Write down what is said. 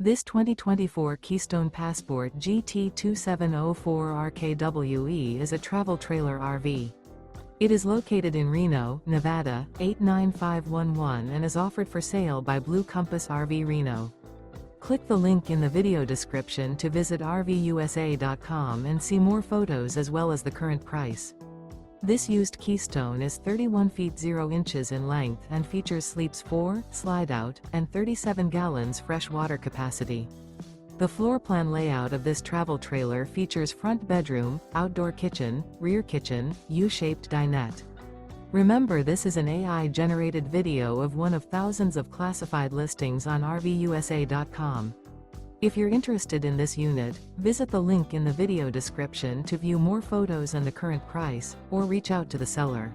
This 2024 Keystone Passport GT 2704 RKWE is a travel trailer RV. It is located in Reno, Nevada, 89511 and is offered for sale by Blue Compass RV Reno. Click the link in the video description to visit RVUSA.com and see more photos as well as the current price. This used Keystone is 31 feet 0 inches in length and features sleeps 4, slide-out, and 37 gallons fresh water capacity. The floor plan layout of this travel trailer features front bedroom, outdoor kitchen, rear kitchen, U-shaped dinette. Remember, this is an AI-generated video of one of thousands of classified listings on RVUSA.com. If you're interested in this unit, visit the link in the video description to view more photos and the current price, or reach out to the seller.